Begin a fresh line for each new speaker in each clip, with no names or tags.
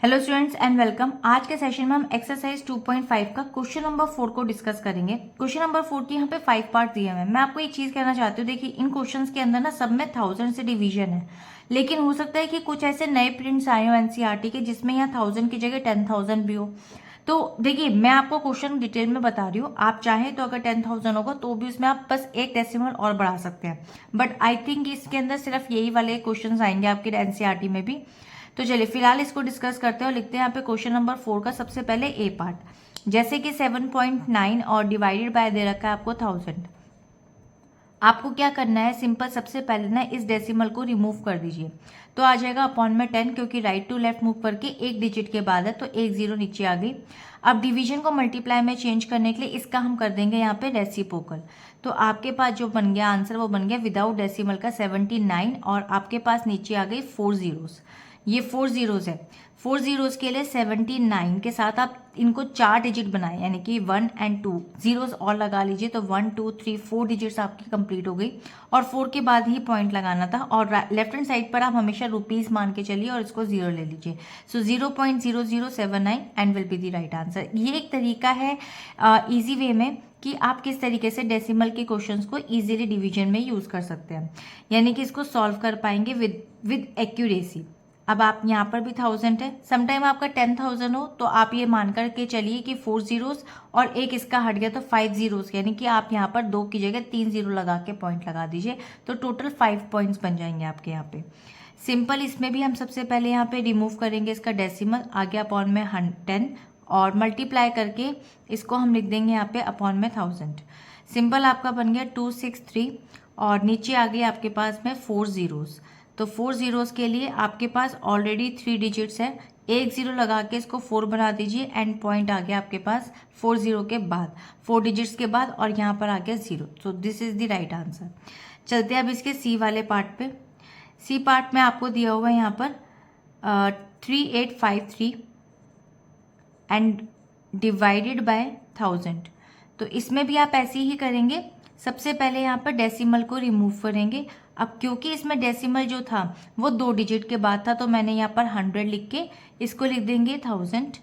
Hello students and welcome. आज के session में हम एक्सरसाइज 2.5 का क्वेश्चन नंबर 4 को डिस्कस करेंगे। क्वेश्चन नंबर 4 की यहाँ पे 5 पार्ट दिए हुए हैं। मैं आपको एक चीज कहना चाहती हूँ, देखिए इन क्वेश्चंस के अंदर ना सब में 1000 से डिवीजन है, लेकिन हो सकता है कि कुछ ऐसे नए प्रिंट्स आए हो एनसीईआरटी के जिसमें यहाँ 1000 की जगह 10,000 भी हो। तो देखिए मैं आपको क्वेश्चन डिटेल में बता रही हूँ, आप चाहें तो अगर 10,000 होगा तो भी उसमें आप बस एक डेसिमल और बढ़ा सकते हैं, बट आई थिंक इसके अंदर सिर्फ यही वाले क्वेश्चन आएंगे आपके एनसीईआरटी में भी। तो चलिए फिलहाल इसको डिस्कस करते हैं और लिखते हैं यहाँ पे क्वेश्चन नंबर 4 का सबसे पहले ए पार्ट। जैसे कि 7.9 और डिवाइडेड बाय दे रखा है आपको 1000। आपको क्या करना है, सिंपल सबसे पहले ना इस डेसिमल को रिमूव कर दीजिए, तो आ जाएगा अपॉन में 10, क्योंकि राइट टू लेफ्ट मूव करके एक डिजिट के बाद है तो एक जीरो नीचे आ गई। अब डिवीजन को मल्टीप्लाई में चेंज करने के लिए इसका हम कर देंगे यहाँ पे रेसिप्रोकल। तो आपके पास जो बन गया आंसर वो बन गया विदाउट डेसिमल का 79 और आपके पास नीचे आ गई 4 जीरोस। ये 4 जीरोस है। 4 जीरोस के लिए 79 के साथ आप इनको 4 डिजिट बनाए, यानी कि 1 एंड 2 जीरोस और लगा लीजिए, तो 1 2 3 4 डिजिट्स आपकी कंप्लीट हो गई और 4 के बाद ही पॉइंट लगाना था। और लेफ्ट हैंड साइड पर आप हमेशा रुपीस मान के चलिए और इसको जीरो ले लीजिए। सो 0.0079 and will be the right answer. ये एक तरीका है इजी वे में कि आप किस तरीके से डेसिमल के क्वेश्चंस को इजीली डिवीजन में यूज कर सकते हैं, यानी कि इसको सॉल्व कर पाएंगे विद एक्यूरेसी। अब आप यहाँ पर भी 1000 है, समटाइम आपका 10,000 हो तो आप ये मान करके चलिए कि 4 जीरोस और एक इसका हट गया तो 5 जीरोस, यानी कि आप यहाँ पर 2 की जगह 3 जीरो लगा के पॉइंट लगा दीजिए, तो टोटल 5 पॉइंट्स बन जाएंगे आपके यहाँ पे। सिंपल इसमें भी हम सबसे पहले यहाँ पे रिमूव करेंगे इसका डेसिमल, आ गया अपॉन में 10 और मल्टीप्लाई करके इसको हम लिख देंगे यहाँ पे अपॉन में 1000। सिंपल आपका बन गया 263 और नीचे आ गई आपके पास में 4 जीरोस। तो 4 जीरोस के लिए आपके पास ऑलरेडी 3 डिजिट्स है, एक जीरो लगा के इसको 4 बना दीजिए एंड पॉइंट आ गया आपके पास 4 जीरो के बाद 4 डिजिट्स के बाद और यहाँ पर आ गया 0। So this is the right answer. चलते हैं अब इसके सी वाले पार्ट पे। सी पार्ट में आपको दिया हुआ है यहाँ पर 3853 एंड डिवाइडेड बाय 1000। तो इसमें भी आप ऐसे ही करेंगे, सबसे पहले यहाँ पर डेसिमल को रिमूव करेंगे। अब क्योंकि इसमें डेसिमल जो था वो 2 डिजिट के बाद था तो मैंने यहाँ पर 100 लिख के इसको लिख देंगे 1000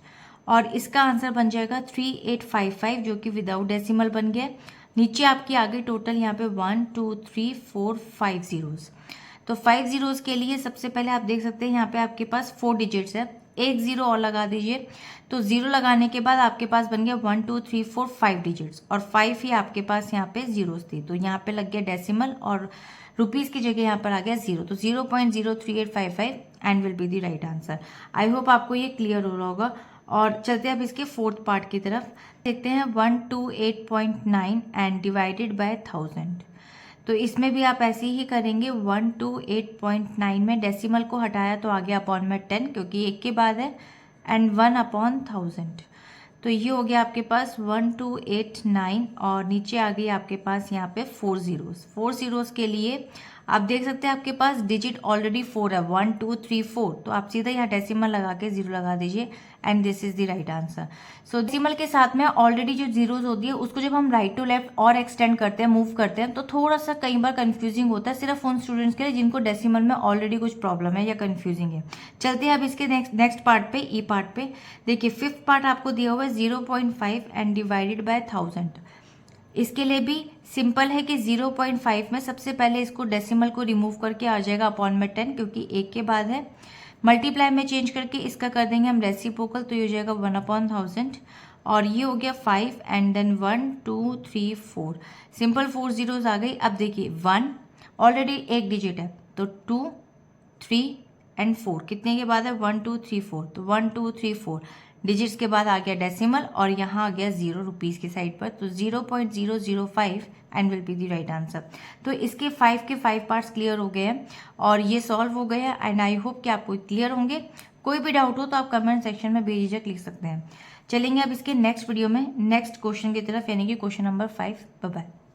और इसका आंसर बन जाएगा 3855, जो कि विदाउट डेसिमल बन गया। नीचे आपकी आ गई टोटल यहाँ पे 1 2 3 4 5 जीरोस। तो 5 जीरोस के लिए सबसे पहले आप देख सकते हैं यहाँ पे आपके पास 4 डिजिट्स है, एक जीरो और लगा दीजिए, तो जीरो लगाने के बाद आपके पास बन गया 1 2 3 4 5 डिजिट्स और 5 ही आपके पास यहाँ पे जीरोस थी, तो यहाँ पे लग गया डेसिमल और रुपीस की जगह यहाँ पर आ गया 0, तो 0.03855 and will be the right answer. I hope आपको ये क्लियर हो रहा होगा। और चलते हैं अब इसके फोर्थ पार्ट की तरफ, देखते हैं 128.9 एंड डिवाइडेड बाय 1000। तो इसमें भी आप ऐसे ही करेंगे, 128.9 में डेसिमल को हटाया तो आ गया अपॉन में 10, क्योंकि एक के बाद है, एंड 1 अपॉन 1000। तो ये हो गया आपके पास 1289 और नीचे आ गई आपके पास यहाँ पे 4 जीरोस। 4 जीरोस के लिए आप देख सकते हैं आपके पास डिजिट ऑलरेडी 4 है, 1 2 3 4, तो आप सीधा यहाँ डेसिमल लगा के जीरो लगा दीजिए and this is the right answer. So decimal के साथ में ऑलरेडी जो जीरोस होती है उसको जब हम राइट टू लेफ्ट और एक्सटेंड करते हैं, मूव करते हैं, तो थोड़ा सा कई बार कंफ्यूजिंग होता है, सिर्फ उन स्टूडेंट्स के लिए जिनको डेसिमल में ऑलरेडी कुछ प्रॉब्लम है या कंफ्यूजिंग है। चलते हैं अब इसके नेक्स्ट पार्ट पे, ई पार्ट पे। देखिए फिफ्थ पार्ट आपको दिया हुआ है 0.5 एंड डिवाइडेड बाय 1000। इसके लिए भी सिंपल है कि 0.5 में सबसे पहले इसको डेसिमल को रिमूव करके आ जाएगा अपॉन में 10, क्योंकि एक के बाद है, मल्टीप्लाई में चेंज करके इसका कर देंगे हम रेसिप्रोकल, तो ये हो जाएगा 1 अपॉन 1000 और ये हो गया 5 एंड देन 1 2 3 4, सिंपल 4 जीरोस आ गई। अब देखिए 1 ऑलरेडी एक डिजिट है, तो 2 3 एंड 4 कितने के बाद है 1 2 3 4, तो 1 2 3 4 डिजिट्स के बाद आ गया डेसिमल और यहाँ आ गया 0 रुपीस की साइड पर, तो 0.005 and will be the right answer. तो इसके 5 के 5 पार्ट्स क्लियर हो गए हैं और ये सॉल्व हो गए हैं एंड आई होप कि आपको क्लियर होंगे। कोई भी डाउट हो तो आप कमेंट सेक्शन में बेझिझक लिख सकते हैं। चलेंगे अब इसके नेक्स्ट वीडियो में नेक्स्ट क्वेश्चन की तरफ, यानी कि क्वेश्चन नंबर 5। Bye bye.